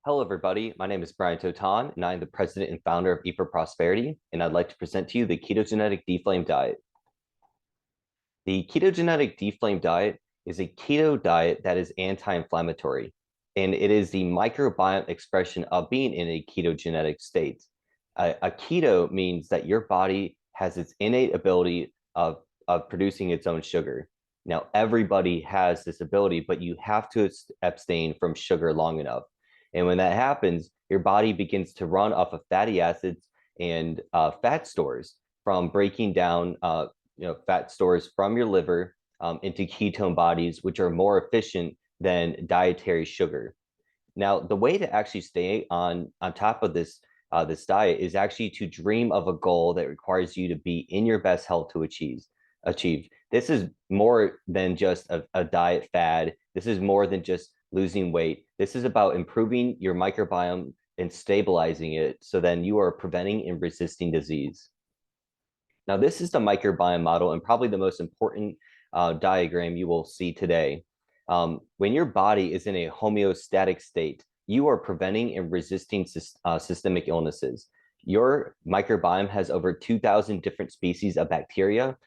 Hello, everybody. My name is Brian Toton, and I'm the president and founder of Eat for Prosperity, and I'd like to present to you the KetoGenetic Deflame diet. The KetoGenetic Deflame diet is a keto diet that is anti-inflammatory, and it is the microbiome expression of being in a ketogenic state. A keto means that your body has its innate ability of producing its own sugar. Now, everybody has this ability, but you have to abstain from sugar long enough. And when that happens, your body begins to run off of fatty acids and fat stores from breaking down fat stores from your liver into ketone bodies, which are more efficient than dietary sugar. Now, the way to actually stay on top of this diet is actually to dream of a goal that requires you to be in your best health to achieve. This is more than just a diet fad. This is more than just losing weight. This is about improving your microbiome and stabilizing it so then you are preventing and resisting disease. Now, this is the microbiome model and probably the most important diagram you will see today. When your body is in a homeostatic state, you are preventing and resisting systemic illnesses. Your microbiome has over 2,000 different species of bacteria,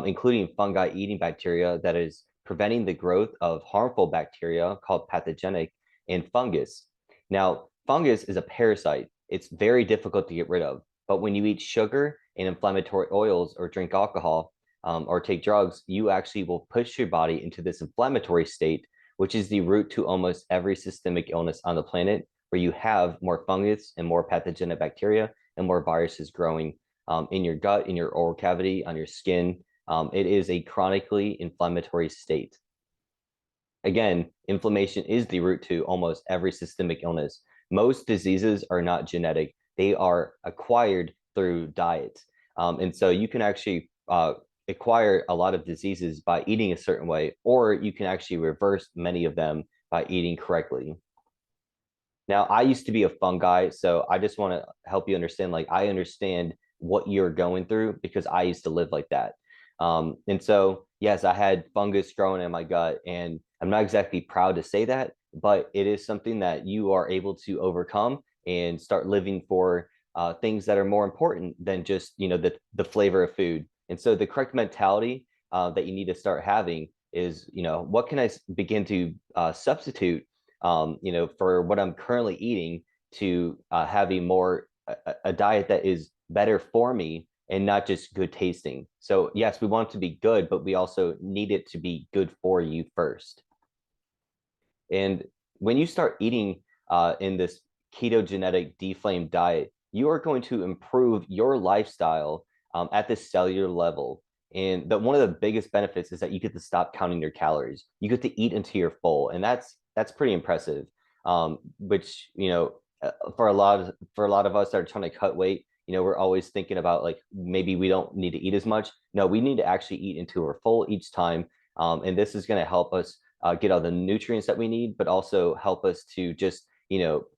including fungi eating bacteria that is preventing the growth of harmful bacteria called pathogenic and fungus. Now, fungus is a parasite. It's very difficult to get rid of. But when you eat sugar and inflammatory oils or drink alcohol or take drugs, you actually will push your body into this inflammatory state, which is the root to almost every systemic illness on the planet, where you have more fungus and more pathogenic bacteria and more viruses growing in your gut, in your oral cavity, on your skin. It is a chronically inflammatory state. Again, inflammation is the root to almost every systemic illness. Most diseases are not genetic, they are acquired through diet. And so you can actually acquire a lot of diseases by eating a certain way, or you can actually reverse many of them by eating correctly. Now, I used to be a fungi, so I just want to help you understand, like, I understand what you're going through because I used to live like that. And so, yes, I had fungus growing in my gut, and I'm not exactly proud to say that, but it is something that you are able to overcome and start living for things that are more important than just, the flavor of food. And so the correct mentality that you need to start having is, what can I begin to substitute, for what I'm currently eating to have a diet that is better for me and not just good tasting. So yes, we want it to be good, but we also need it to be good for you first. And when you start eating in this ketogenetic deflame diet, you are going to improve your lifestyle at the cellular level. And one of the biggest benefits is that you get to stop counting your calories. You get to eat until you're full, and that's pretty impressive. Which for a lot of us that are trying to cut weight, we're always thinking about like maybe we don't need to eat as much. No, we need to actually eat until we're full each time, and this is going to help us get all the nutrients that we need, but also help us to just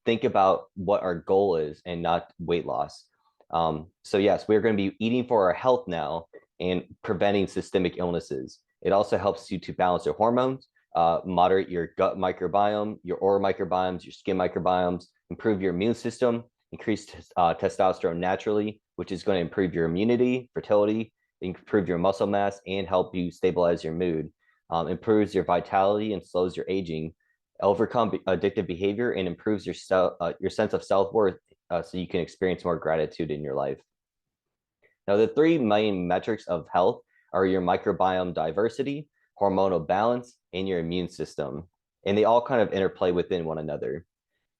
think about what our goal is and not weight loss. So yes, we're going to be eating for our health now and preventing systemic illnesses. It also helps you to balance your hormones, moderate your gut microbiome, your oral microbiomes, your skin microbiomes, improve your immune system, increase testosterone naturally, which is going to improve your immunity, fertility, improve your muscle mass, and help you stabilize your mood. Improves your vitality and slows your aging, overcome addictive behavior, and improves your sense of self-worth so you can experience more gratitude in your life. Now, the three main metrics of health are your microbiome diversity, hormonal balance, and your immune system. And they all kind of interplay within one another.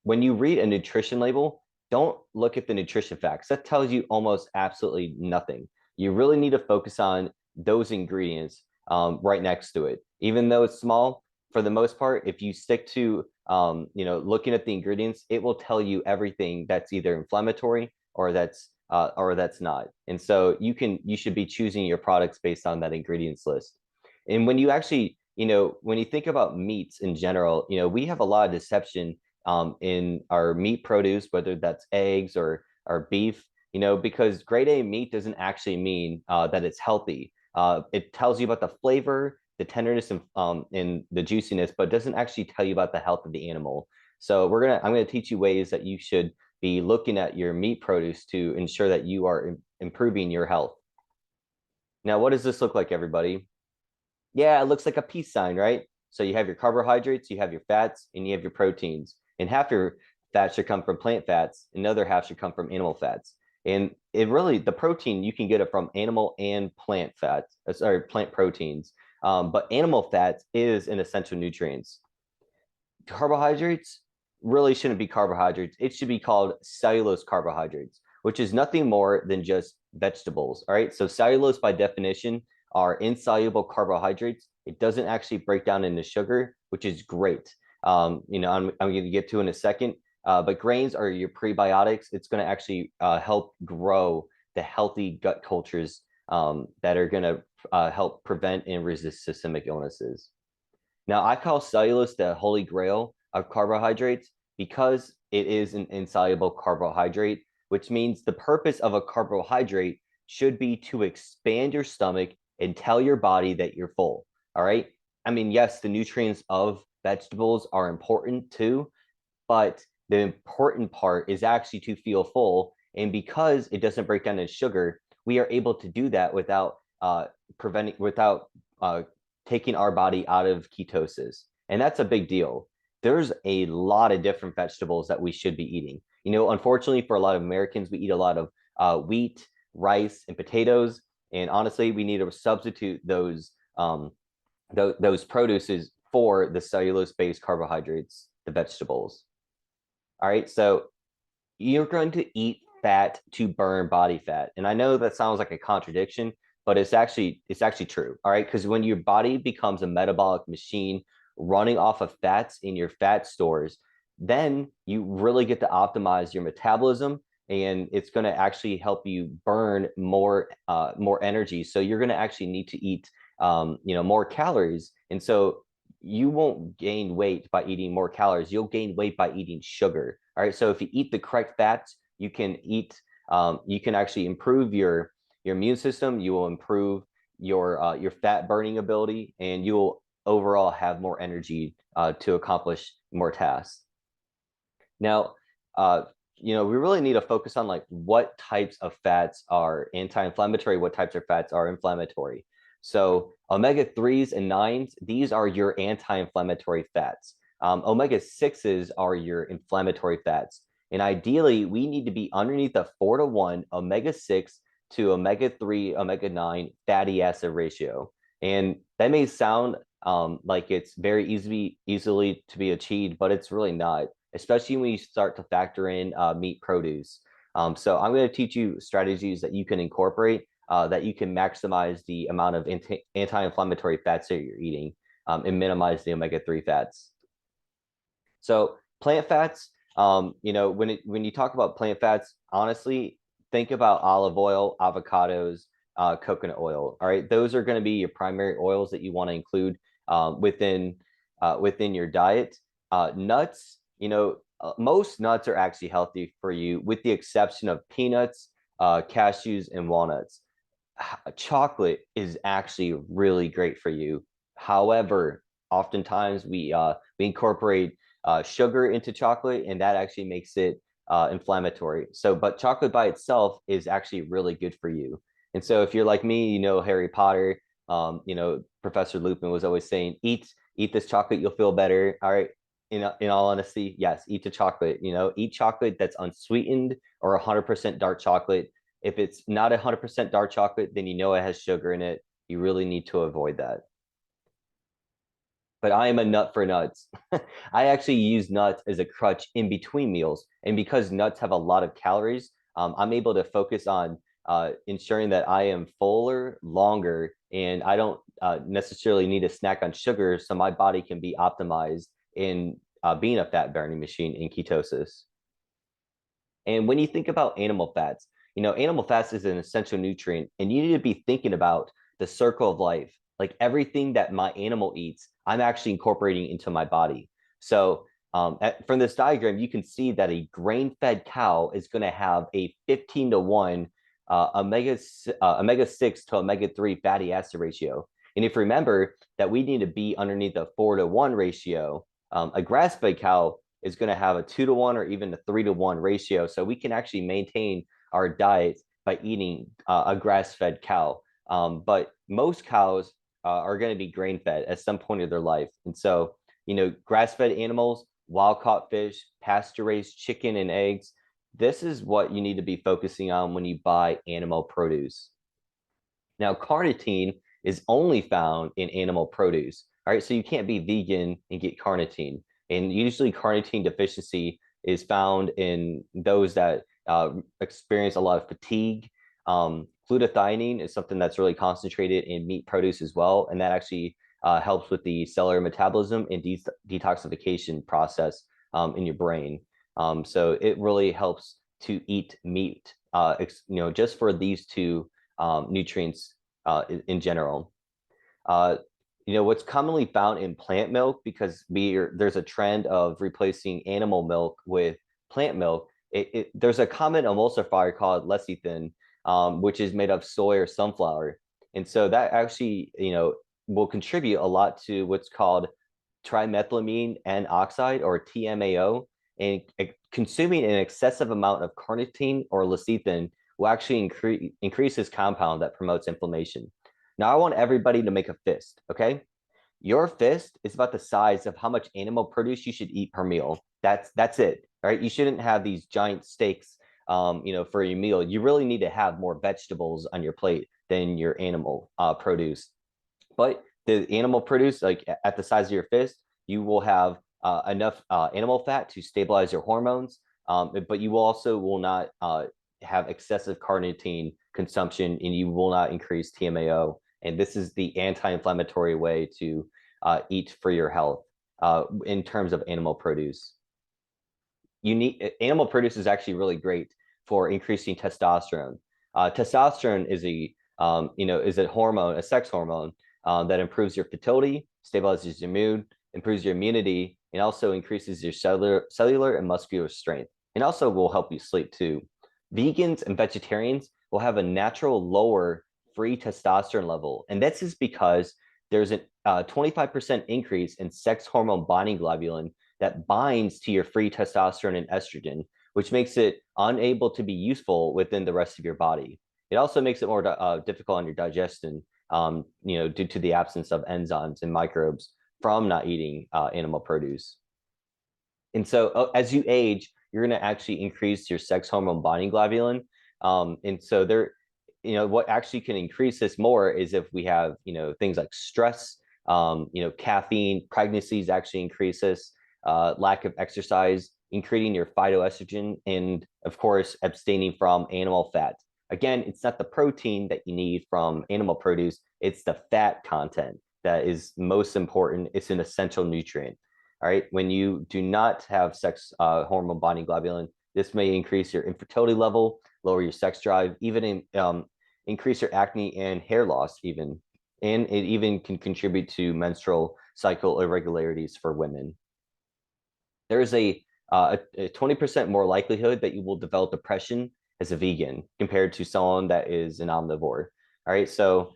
When you read a nutrition label, don't look at the nutrition facts. That tells you almost absolutely nothing. You really need to focus on those ingredients right next to it. Even though it's small, for the most part, if you stick to looking at the ingredients, it will tell you everything that's either inflammatory or that's not. And so you should be choosing your products based on that ingredients list. And when you actually, when you think about meats in general, we have a lot of deception in our meat produce, whether that's eggs or beef, because grade A meat doesn't actually mean that it's healthy. It tells you about the flavor, the tenderness, and the juiciness, but doesn't actually tell you about the health of the animal. So I'm gonna teach you ways that you should be looking at your meat produce to ensure that you are improving your health. Now, what does this look like, everybody? Yeah, it looks like a peace sign, right? So you have your carbohydrates, you have your fats, and you have your proteins. And half your fats should come from plant fats, another half should come from animal fats. And the protein, you can get it from animal and plant fats, sorry, plant proteins. But animal fats is an essential nutrients. Carbohydrates really shouldn't be carbohydrates. It should be called cellulose carbohydrates, which is nothing more than just vegetables. All right. So cellulose by definition are insoluble carbohydrates. It doesn't actually break down into sugar, which is great. I'm going to get to in a second. But grains are your prebiotics. It's going to actually help grow the healthy gut cultures that are going to help prevent and resist systemic illnesses. Now, I call cellulose the holy grail of carbohydrates because it is an insoluble carbohydrate, which means the purpose of a carbohydrate should be to expand your stomach and tell your body that you're full. All right. I mean, yes, the nutrients of vegetables are important too, but the important part is actually to feel full. And because it doesn't break down into sugar, we are able to do that without taking our body out of ketosis. And that's a big deal. There's a lot of different vegetables that we should be eating. Unfortunately, for a lot of Americans, we eat a lot of wheat, rice, and potatoes. And honestly, we need to substitute those produces for the cellulose-based carbohydrates, the vegetables. All right, so you're going to eat fat to burn body fat. And I know that sounds like a contradiction, but it's actually true. All right, because when your body becomes a metabolic machine running off of fats in your fat stores, then you really get to optimize your metabolism, and it's going to actually help you burn more energy. So you're going to actually need to eat more calories, and so you won't gain weight by eating more calories. You'll gain weight by eating sugar. All right, so if you eat the correct fats, you can actually improve your immune system. You will improve your fat burning ability, and you will overall have more energy to accomplish more tasks. Now, we really need to focus on like what types of fats are anti-inflammatory, what types of fats are inflammatory. So omega-3s and 9s, these are your anti-inflammatory fats. Omega-6s are your inflammatory fats. And ideally, we need to be underneath a 4-to-1 omega-6 to omega-3, omega-9 fatty acid ratio. And that may sound like it's very easily to be achieved, but it's really not, especially when you start to factor in meat produce. So I'm going to teach you strategies that you can incorporate that you can maximize the amount of anti-inflammatory fats that you're eating and minimize the omega-3 fats. So plant fats, when you talk about plant fats, honestly, think about olive oil, avocados, coconut oil. All right, those are going to be your primary oils that you want to include within your diet. Nuts, most nuts are actually healthy for you, with the exception of peanuts, cashews, and walnuts. Chocolate is actually really great for you. However, oftentimes we incorporate sugar into chocolate, and that actually makes it inflammatory. But chocolate by itself is actually really good for you. And so if you're like me, Harry Potter, Professor Lupin was always saying, eat this chocolate, you'll feel better. All right. In all honesty, yes, eat the chocolate. Eat chocolate that's unsweetened or 100% dark chocolate. If it's not 100% dark chocolate, then it has sugar in it. You really need to avoid that. But I am a nut for nuts. I actually use nuts as a crutch in between meals. And because nuts have a lot of calories, I'm able to focus on ensuring that I am fuller longer, and I don't necessarily need a snack on sugar, so my body can be optimized in being a fat burning machine in ketosis. And when you think about animal fats, animal fats is an essential nutrient, and you need to be thinking about the circle of life. Like everything that my animal eats, I'm actually incorporating into my body. So from this diagram, you can see that a grain-fed cow is going to have a 15-to-1 omega-6 to omega-3 fatty acid ratio. And if you remember that we need to be underneath a 4-to-1 ratio, a grass-fed cow is going to have a 2-to-1 or even a 3-to-1 ratio. So we can actually maintain our diet by eating a grass-fed cow. But most cows are going to be grain-fed at some point of their life. And so, grass-fed animals, wild-caught fish, pasture-raised chicken and eggs, this is what you need to be focusing on when you buy animal produce. Now, carnitine is only found in animal produce. All right, so you can't be vegan and get carnitine. And usually, carnitine deficiency is found in those that experience a lot of fatigue. Glutathione is something that's really concentrated in meat produce as well, and that actually helps with the cellular metabolism and detoxification process in your brain. So it really helps to eat meat, just for these two nutrients in general. What's commonly found in plant milk, because there's a trend of replacing animal milk with plant milk. There's a common emulsifier called lecithin, which is made of soy or sunflower, and so that actually will contribute a lot to what's called trimethylamine N oxide, or TMAO, and consuming an excessive amount of carnitine or lecithin will actually increase this compound that promotes inflammation. Now, I want everybody to make a fist, okay? Your fist is about the size of how much animal produce you should eat per meal. That's it, right? You shouldn't have these giant steaks, for your meal. You really need to have more vegetables on your plate than your animal produce. But the animal produce, like at the size of your fist, you will have enough animal fat to stabilize your hormones, but you also will not have excessive carnitine consumption, and you will not increase TMAO. And this is the anti-inflammatory way to eat for your health in terms of animal produce. Animal produce is actually really great for increasing testosterone. Testosterone is a hormone, a sex hormone that improves your fertility, stabilizes your mood, improves your immunity, and also increases your cellular and muscular strength, and also will help you sleep too. Vegans and vegetarians will have a natural lower free testosterone level, and this is because there's a 25% increase in sex hormone binding globulin that binds to your free testosterone and estrogen, which makes it unable to be useful within the rest of your body. It also makes it more difficult on your digestion, due to the absence of enzymes and microbes from not eating animal produce. And so as you age, you're going to actually increase your sex hormone binding globulin. And so what actually can increase this more is if we have, things like stress, caffeine, pregnancies actually increase this, lack of exercise, increasing your phytoestrogen, and of course, abstaining from animal fat. Again, it's not the protein that you need from animal produce, it's the fat content that is most important. It's an essential nutrient. All right. When you do not have sex hormone binding globulin, this may increase your infertility level, lower your sex drive, even increase your acne and hair loss, even. And it even can contribute to menstrual cycle irregularities for women. There is a 20% more likelihood that you will develop depression as a vegan compared to someone that is an omnivore. All right. So,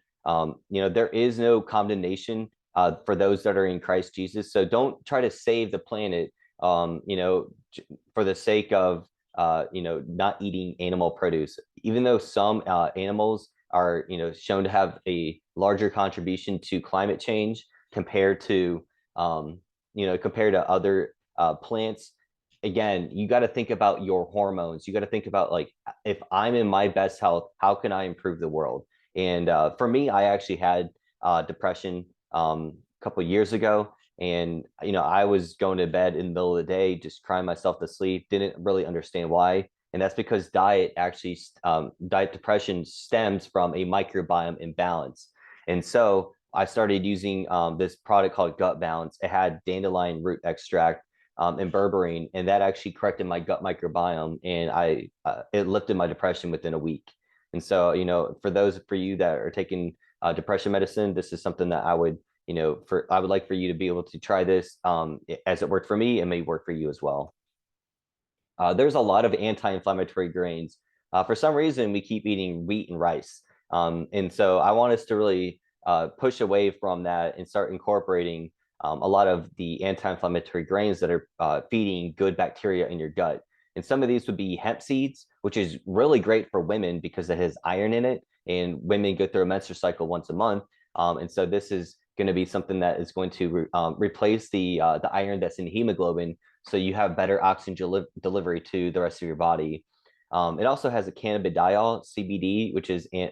there is no condemnation for those that are in Christ Jesus. So don't try to save the planet, for the sake of, not eating animal produce. Even though some animals are, shown to have a larger contribution to climate change compared to, other plants. Again, you got to think about your hormones. You got to think about, like, if I'm in my best health, how can I improve the world? And for me, I actually had depression a couple of years ago, and I was going to bed in the middle of the day, just crying myself to sleep. Didn't really understand why, and that's because diet depression stems from a microbiome imbalance. And so I started using this product called Gut Balance. It had dandelion root extract and berberine, and that actually corrected my gut microbiome, and it lifted my depression within a week. And so, for you that are taking depression medicine, this is something that I would like for you to be able to try this. As it worked for me, it may work for you as well. There's a lot of anti-inflammatory grains. For some reason, we keep eating wheat and rice. And so I want us to really push away from that and start incorporating a lot of the anti-inflammatory grains that are feeding good bacteria in your gut. And some of these would be hemp seeds, which is really great for women because it has iron in it, and women go through a menstrual cycle once a month. And so this is going to be something that is going to replace the iron that's in hemoglobin, so you have better oxygen delivery to the rest of your body. It also has a cannabidiol, CBD, which is an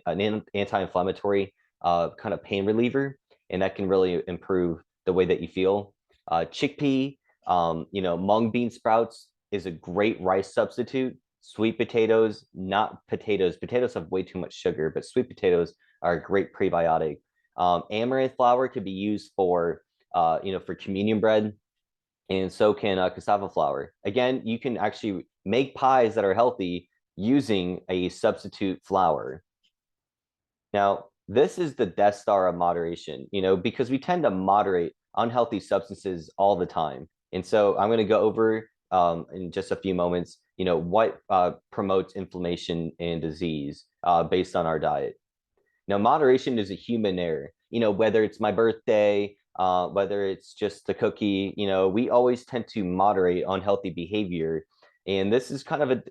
anti-inflammatory kind of pain reliever, and that can really improve the way that you feel. Chickpea, mung bean sprouts is a great rice substitute. Sweet potatoes, not potatoes. Potatoes have way too much sugar, but sweet potatoes are a great prebiotic. Amaranth flour could be used for, for communion bread, and so can cassava flour. Again, you can actually make pies that are healthy using a substitute flour. Now, this is the Death Star of moderation, because we tend to moderate unhealthy substances all the time. And so I'm going to go over in just a few moments, what promotes inflammation and disease based on our diet. Now, moderation is a human error. Whether it's my birthday, whether it's just a cookie, we always tend to moderate unhealthy behavior. And this is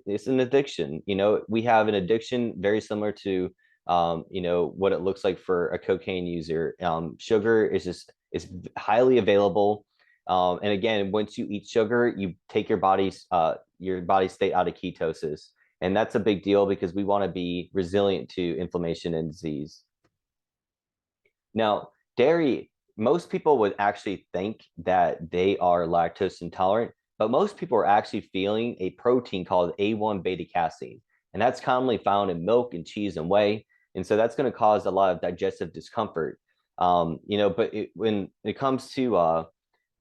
it's an addiction. We have an addiction very similar to, what it looks like for a cocaine user. Sugar is highly available. And again, once you eat sugar, you take your body state out of ketosis. And that's a big deal because we want to be resilient to inflammation and disease. Now, dairy, most people would actually think that they are lactose intolerant, but most people are actually feeling a protein called A1 beta casein. And that's commonly found in milk and cheese and whey. And so that's going to cause a lot of digestive discomfort. But when it comes to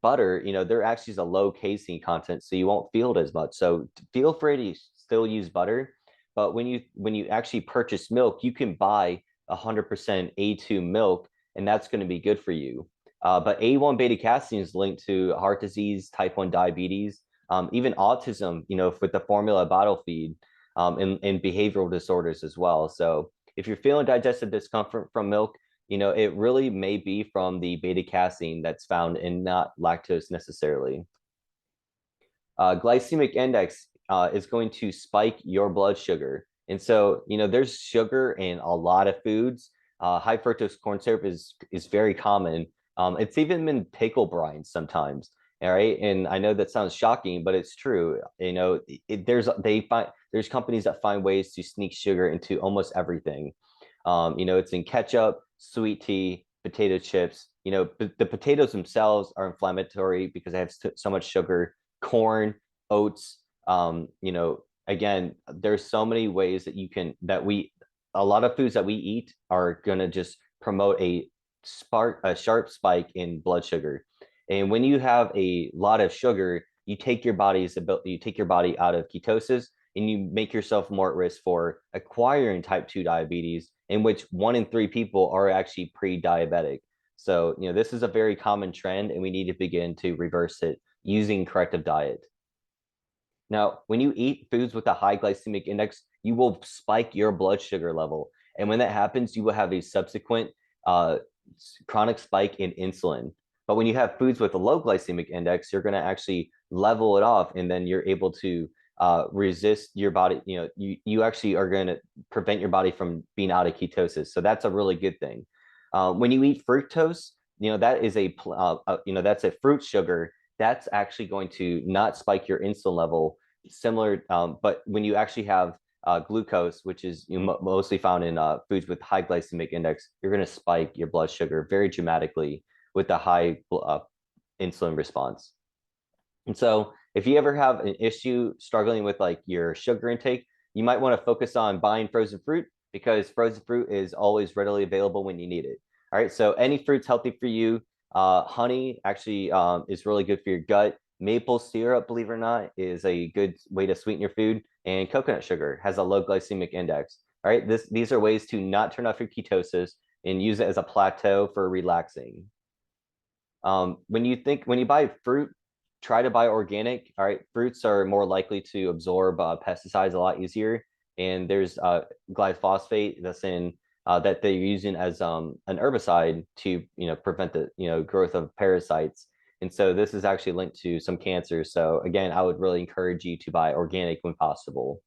butter, there actually is a low casein content, so you won't feel it as much. So feel free to still use butter, but when you actually purchase milk, you can buy 100% A2 milk, and that's going to be good for you. But A1 beta casein is linked to heart disease, type 1 diabetes, even autism, with the formula bottle feed, and behavioral disorders as well. So if you're feeling digestive discomfort from milk, it really may be from the beta casein that's found in not lactose necessarily. Glycemic index is going to spike your blood sugar. And so, there's sugar in a lot of foods. High fructose corn syrup is very common. It's even in pickle brine sometimes. All right. And I know that sounds shocking, but it's true. There's companies that find ways to sneak sugar into almost everything. It's in ketchup, sweet tea, potato chips. The potatoes themselves are inflammatory because they have so much sugar. Corn, oats. Again, there's so many ways that a lot of foods that we eat are gonna just promote a sharp spike in blood sugar. And when you have a lot of sugar, you take your body out of ketosis, and you make yourself more at risk for acquiring type 2 diabetes, in which 1 in 3 people are actually pre-diabetic. So, this is a very common trend, and we need to begin to reverse it using corrective diet. Now, when you eat foods with a high glycemic index, you will spike your blood sugar level. And when that happens, you will have a subsequent chronic spike in insulin. But when you have foods with a low glycemic index, you're going to actually level it off, and then you're able to resist your body. You actually are going to prevent your body from being out of ketosis. So that's a really good thing. When you eat fructose, that is that's a fruit sugar. That's actually going to not spike your insulin level, similar. But when you actually have glucose, which is mostly found in foods with high glycemic index, you're going to spike your blood sugar very dramatically with the high insulin response. And so if you ever have an issue struggling with like your sugar intake, you might want to focus on buying frozen fruit, because frozen fruit is always readily available when you need it. All right, so any fruit's healthy for you. Honey actually is really good for your gut. Maple syrup, believe it or not, is a good way to sweeten your food. And coconut sugar has a low glycemic index. All right, these are ways to not turn off your ketosis and use it as a plateau for relaxing. When you buy fruit, try to buy organic. All right, fruits are more likely to absorb pesticides a lot easier. And there's glyphosate that's in that they're using as an herbicide to prevent the growth of parasites. And so this is actually linked to some cancers. So again, I would really encourage you to buy organic when possible.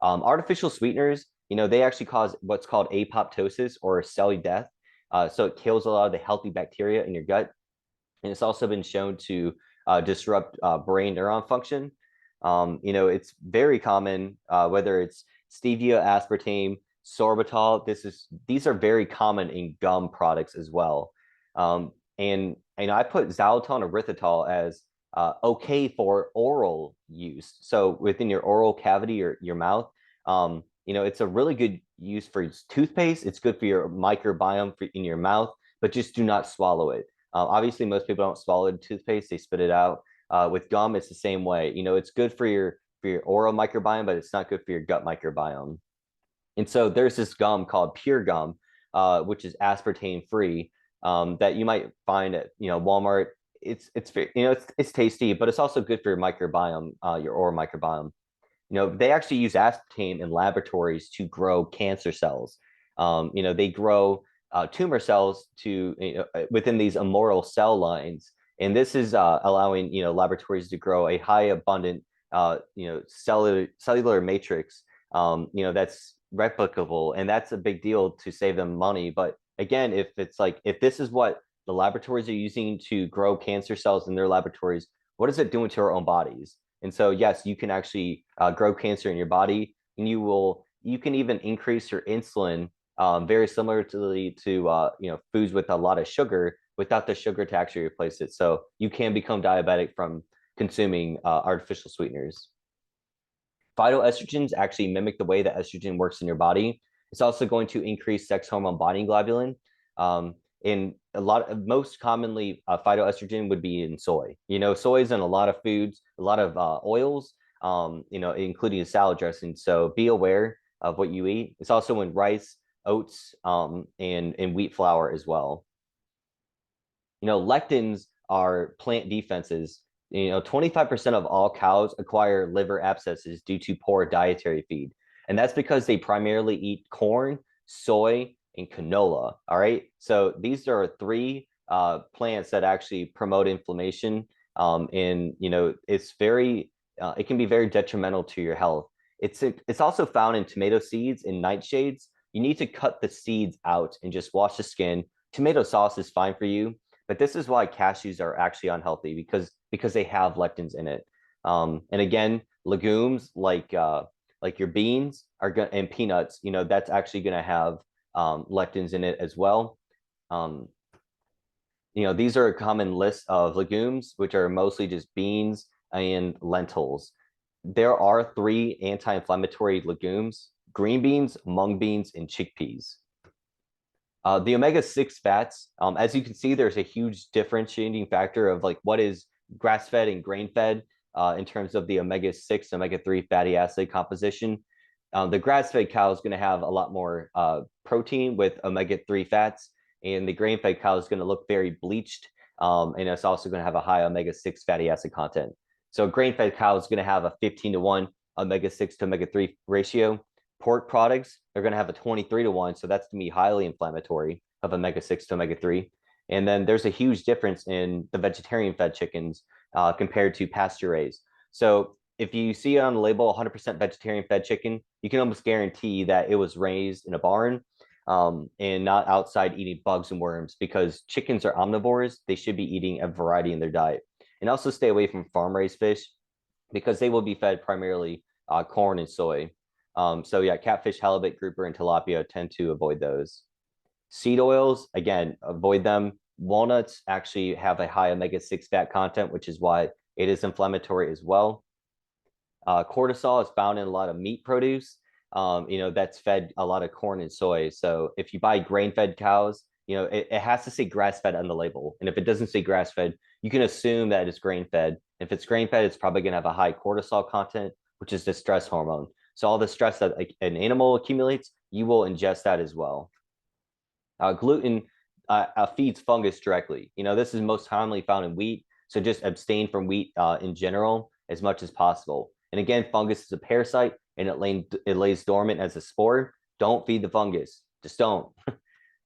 Artificial sweeteners, they actually cause what's called apoptosis or cellular death. So it kills a lot of the healthy bacteria in your gut. And it's also been shown to disrupt brain neuron function. It's very common, whether it's stevia, aspartame, sorbitol. These are very common in gum products as well. And I put xylitol and erythritol as okay for oral use. So within your oral cavity or your mouth, it's a really good use for toothpaste. It's good for your microbiome in your mouth, but just do not swallow it. Obviously, most people don't swallow toothpaste; they spit it out. With gum, it's the same way. It's good for your oral microbiome, but it's not good for your gut microbiome. And so there's this gum called Pure Gum, which is aspartame free, that you might find at Walmart. It's tasty, but it's also good for your microbiome, your oral microbiome. They actually use aspartame in laboratories to grow cancer cells. They grow tumor cells within these immortal cell lines, and this is allowing laboratories to grow a high abundant cellular matrix that's replicable, and that's a big deal to save them money. But again, if this is what the laboratories are using to grow cancer cells in their laboratories, what is it doing to our own bodies? And so, yes, you can actually grow cancer in your body, and you can even increase your insulin, very similar to foods with a lot of sugar, without the sugar to actually replace it. So you can become diabetic from consuming artificial sweeteners. Phytoestrogens actually mimic the way that estrogen works in your body. It's also going to increase sex hormone binding globulin. In most commonly, phytoestrogen would be in soy. Soy is in a lot of foods, a lot of oils, including salad dressing. So be aware of what you eat. It's also in rice, oats, and wheat flour as well. Lectins are plant defenses. 25% of all cows acquire liver abscesses due to poor dietary feed. And that's because they primarily eat corn, soy, and canola. All right. So these are three plants that actually promote inflammation. And it can be very detrimental to your health. It's also found in tomato seeds and nightshades. You need to cut the seeds out and just wash the skin. Tomato sauce is fine for you, but this is why cashews are actually unhealthy, because they have lectins in it. And again, legumes like your beans and peanuts, that's actually going to have lectins in it as well. These are a common list of legumes, which are mostly just beans and lentils. There are three anti-inflammatory legumes: green beans, mung beans, and chickpeas. The omega-6 fats, as you can see, there's a huge differentiating factor of what is grass-fed and grain-fed in terms of the omega-6, omega-3 fatty acid composition. The grass-fed cow is going to have a lot more protein with omega-3 fats, and the grain-fed cow is going to look very bleached, and it's also going to have a high omega-6 fatty acid content. So grain-fed cow is going to have a 15-to-1 omega-6 to omega-3 ratio. Pork products are going to have a 23-to-1, so that's going to be highly inflammatory of omega-6 to omega-3. And then there's a huge difference in the vegetarian-fed chickens compared to pasture-raised. So if you see on the label 100% vegetarian-fed chicken, you can almost guarantee that it was raised in a barn and not outside eating bugs and worms, because chickens are omnivores. They should be eating a variety in their diet. And also stay away from farm-raised fish, because they will be fed primarily corn and soy. So yeah, catfish, halibut, grouper, and tilapia, tend to avoid those. Seed oils, again, avoid them. Walnuts actually have a high omega-6 fat content, which is why it is inflammatory as well. Cortisol is found in a lot of meat produce, that's fed a lot of corn and soy. So if you buy grain-fed cows, it has to say grass-fed on the label. And if it doesn't say grass-fed, you can assume that it's grain-fed. If it's grain-fed, it's probably going to have a high cortisol content, which is the stress hormone. So all the stress that an animal accumulates, you will ingest that as well. Gluten feeds fungus directly. This is most commonly found in wheat, so just abstain from wheat in general as much as possible. And again, fungus is a parasite, and it lays dormant as a spore. Don't feed the fungus. Just don't.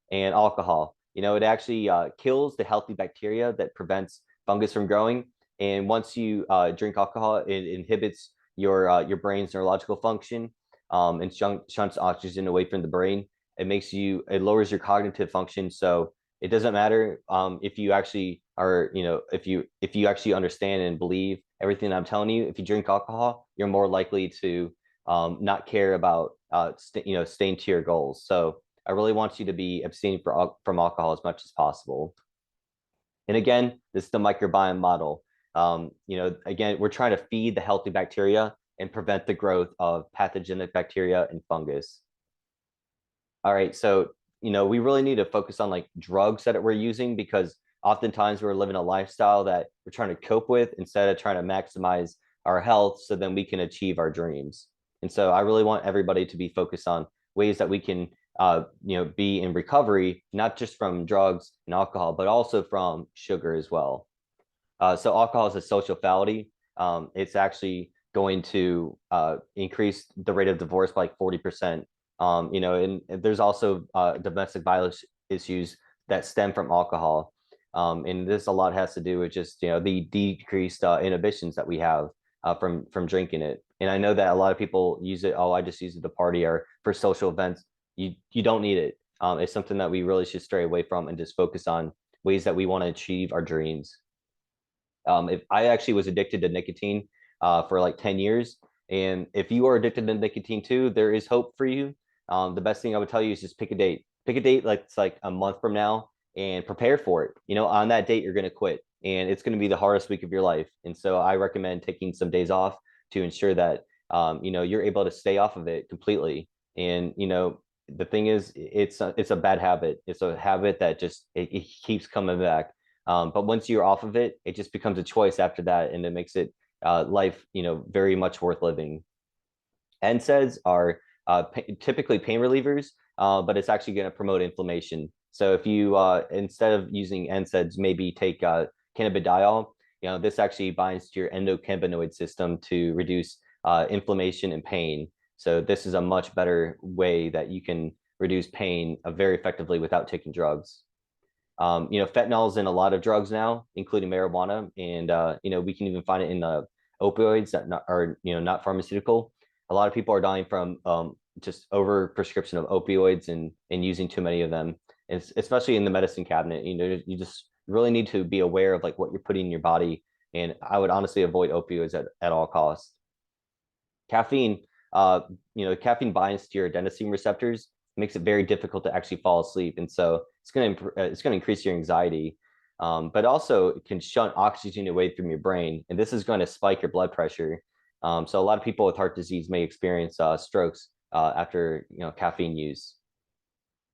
And alcohol, it actually kills the healthy bacteria that prevents fungus from growing. And once you drink alcohol, it inhibits your brain's neurological function, and shunts oxygen away from the brain. It lowers your cognitive function. So it doesn't matter if you actually are, if you actually understand and believe everything I'm telling you. If you drink alcohol, you're more likely to not care about staying to your goals. So I really want you to be abstaining from alcohol as much as possible. And again, this is the microbiome model. Again, we're trying to feed the healthy bacteria and prevent the growth of pathogenic bacteria and fungus. All right, so we really need to focus on like drugs that we're using, because oftentimes we're living a lifestyle that we're trying to cope with instead of trying to maximize our health so then we can achieve our dreams. And so I really want everybody to be focused on ways that we can be in recovery, not just from drugs and alcohol, but also from sugar as well. So alcohol is a social fallacy. It's actually going to increase the rate of divorce by like 40%. And there's also domestic violence issues that stem from alcohol. And this a lot has to do with just, the decreased inhibitions that we have from drinking it. And I know that a lot of people use it, oh, I just use it to party or for social events. You don't need it. It's something that we really should stray away from and just focus on ways that we want to achieve our dreams. If I actually was addicted to nicotine for like 10 years, and if you are addicted to nicotine too, there is hope for you. The best thing I would tell you is just pick a date. Pick a date like it's like a month from now and prepare for it. On that date, you're going to quit, and it's going to be the hardest week of your life. And so I recommend taking some days off to ensure that you're able to stay off of it completely. And the thing is, it's a bad habit. It's a habit that just it keeps coming back. But once you're off of it, it just becomes a choice after that, and it makes it life, very much worth living. NSAIDs are typically pain relievers, but it's actually going to promote inflammation. So if you instead of using NSAIDs, maybe take cannabidiol. This actually binds to your endocannabinoid system to reduce inflammation and pain. So this is a much better way that you can reduce pain very effectively without taking drugs. Fentanyl is in a lot of drugs now, including marijuana, and we can even find it in the opioids that are not pharmaceutical. A lot of people are dying from just over prescription of opioids and using too many of them. Especially in the medicine cabinet. You just really need to be aware of like what you're putting in your body, and I would honestly avoid opioids at all costs. Caffeine, caffeine binds to your adenosine receptors, makes it very difficult to actually fall asleep, and so it's going to increase your anxiety, but also it can shunt oxygen away from your brain, and this is going to spike your blood pressure. So a lot of people with heart disease may experience strokes after caffeine use.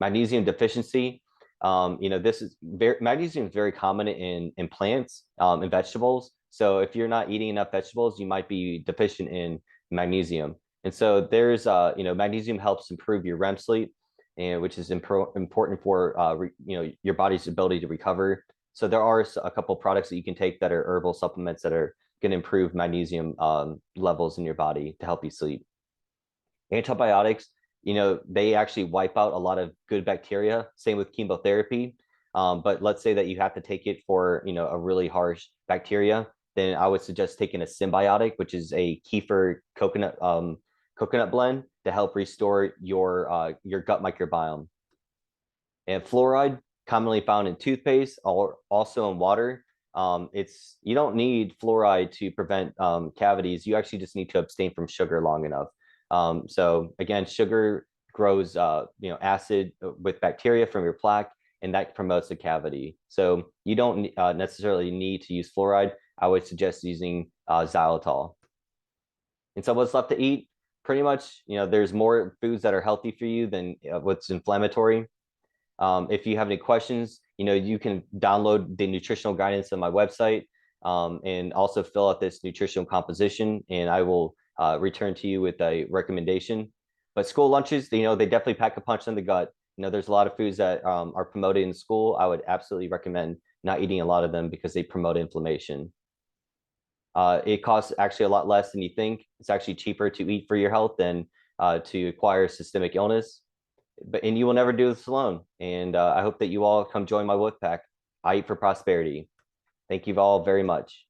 Magnesium deficiency. Magnesium is very common in plants and vegetables. So if you're not eating enough vegetables, you might be deficient in magnesium. And so there's magnesium helps improve your REM sleep, and which is important for your body's ability to recover. So there are a couple products that you can take that are herbal supplements that are going to improve magnesium levels in your body to help you sleep. Antibiotics, they actually wipe out a lot of good bacteria. Same with chemotherapy. But let's say that you have to take it for a really harsh bacteria, then I would suggest taking a symbiotic, which is a kefir coconut blend to help restore your gut microbiome. And fluoride, commonly found in toothpaste or also in water. You don't need fluoride to prevent cavities. You actually just need to abstain from sugar long enough. So again, sugar grows acid with bacteria from your plaque, and that promotes the cavity. So you don't necessarily need to use fluoride. I would suggest using xylitol. And so what's left to eat? Pretty much, there's more foods that are healthy for you than what's inflammatory. If you have any questions, you can download the nutritional guidance on my website, and also fill out this nutritional composition, and I will return to you with a recommendation. But school lunches, they definitely pack a punch in the gut. There's a lot of foods that are promoted in school. I would absolutely recommend not eating a lot of them because they promote inflammation. It costs actually a lot less than you think. It's actually cheaper to eat for your health than to acquire systemic illness. and you will never do this alone. And I hope that you all come join my wolf pack. I eat for prosperity. Thank you all very much.